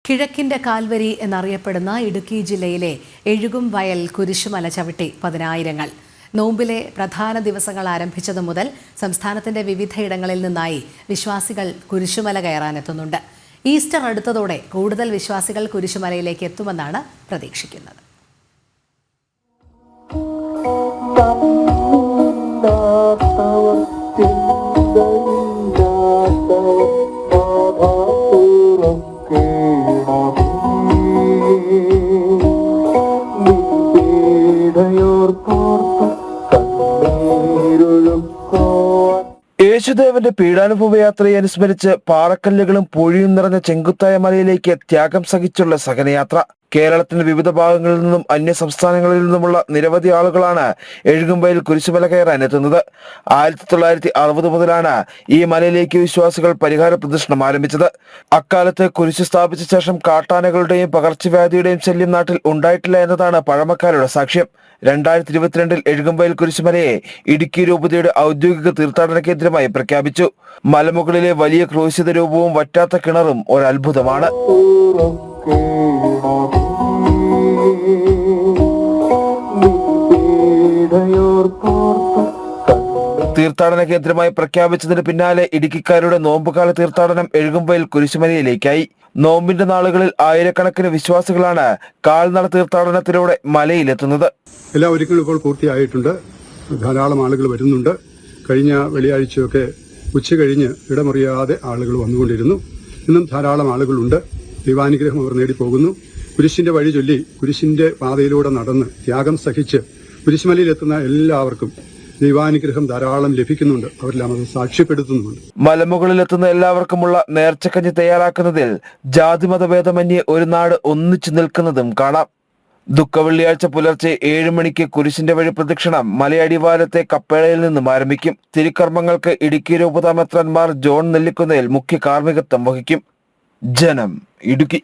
കിഴക്കിന്റെ Calvary എന്നറിയപ്പെടുന്ന ഇടുക്കി ജില്ലയിലെ എഴുകും വയൽ കുരിശുമല ചവിട്ടി പതിനായിരങ്ങൾ. നോമ്പിലെ പ്രധാന ദിവസങ്ങൾ ആരംഭിച്ചതു മുതൽ സംസ്ഥാനത്തിന്റെ വിവിധയിടങ്ങളിൽ നിന്നായി വിശ്വാസികൾ കുരിശുമല കയറാനെത്തുന്നുണ്ട്. ഈസ്റ്റർ അടുത്തതോടെ കൂടുതൽ വിശ്വാസികൾ കുരിശുമലയിലേക്ക് എത്തുമെന്നാണ് പ്രതീക്ഷിക്കുന്നത്. യേശുദേവന്റെ പീഡാനുഭവ യാത്രയെ അനുസ്മരിച്ച് പാറക്കല്ലുകളും പൊഴിയും നിറഞ്ഞ ചെങ്കുത്തായ മലയിലേക്ക് ത്യാഗം സഹിച്ചുള്ള സഹനയാത്ര. കേരളത്തിന്റെ വിവിധ ഭാഗങ്ങളിൽ നിന്നും അന്യ സംസ്ഥാനങ്ങളിൽ നിന്നുമുള്ള നിരവധി ആളുകളാണ് എഴുകുംവയൽ കുരിശുമല കയറാൻ എത്തുന്നത്. 1960 മുതലാണ് ഈ മലയിലേക്ക് വിശ്വാസികൾ പരിഹാര പ്രദക്ഷിണം ആരംഭിച്ചത്. അക്കാലത്ത് കുരിശ് സ്ഥാപിച്ച ശേഷം കാട്ടാനകളുടെയും പകർച്ചവ്യാധിയുടെയും ശല്യം നാട്ടിൽ ഉണ്ടായിട്ടില്ല എന്നതാണ് പഴമക്കാരുടെ സാക്ഷ്യം. 2022 എഴുകുംവയൽ കുരിശുമലയെ ഇടുക്കി രൂപതയുടെ ഔദ്യോഗിക തീർത്ഥാടന കേന്ദ്രമായി പ്രഖ്യാപിച്ചു. മലമുകളിലെ വലിയ ക്രൂശിത രൂപവും വറ്റാത്ത കിണറും ഒരത്ഭുതമാണ്. തീർത്ഥാടന കേന്ദ്രമായി പ്രഖ്യാപിച്ചതിന് പിന്നാലെ ഇടുക്കിക്കാരുടെ നോമ്പുകാല തീർത്ഥാടനം എഴുകുംവയൽ കുരിശുമലയിലേക്കായി. നോമ്പിന്റെ നാളുകളിൽ ആയിരക്കണക്കിന് വിശ്വാസികളാണ് കാൽനട തീർത്ഥാടനത്തിലൂടെ മലയിലെത്തുന്നത്. എല്ലാ ഒരുക്കങ്ങളും ഇപ്പോൾ പൂർത്തിയായിട്ടുണ്ട്. ധാരാളം ആളുകൾ വരുന്നുണ്ട്. കഴിഞ്ഞ വെള്ളിയാഴ്ചയൊക്കെ ഉച്ച കഴിഞ്ഞ് ഇടമുറിയാതെ ആളുകൾ വന്നുകൊണ്ടിരുന്നു. ഇന്നും ധാരാളം ആളുകളുണ്ട്. ദൈവാനുഗ്രഹം അവർ നേടിപ്പോകുന്നു. കുരിശിന്റെ വഴി ചൊല്ലി കുരിശിന്റെ പാതയിലൂടെ നടന്ന് ത്യാഗം സഹിച്ച് കുരിശുമലയിലെത്തുന്ന എല്ലാവർക്കും ദൈവാനുഗ്രഹം ധാരാളം ലഭിക്കുന്നുണ്ട്. അവരെല്ലാം അത് സാക്ഷ്യപ്പെടുത്തുന്നുണ്ട്. മലമുകളിലെത്തുന്ന എല്ലാവർക്കുമുള്ള നേർച്ചക്കഞ്ഞി തയ്യാറാക്കുന്നതിൽ ജാതിമതഭേദമന്യേ ഒരു നാട് ഒന്നിച്ചു നിൽക്കുന്നതും കാണാം. ദുഃഖവെള്ളിയാഴ്ച പുലർച്ചെ 7 മണിക്ക് കുരിശിന്റെ വഴി പ്രദക്ഷിണം മലയടിവാരത്തെ കപ്പേളയിൽ നിന്നും ആരംഭിക്കും. തിരുക്കർമ്മങ്ങൾക്ക് ഇടുക്കി രൂപതാ മെത്രാൻമാർ ജോൺ നെല്ലിക്കുന്നേൽ മുഖ്യ കാർമ്മികത്വം വഹിക്കും. ജനം, ഇടുക്കി.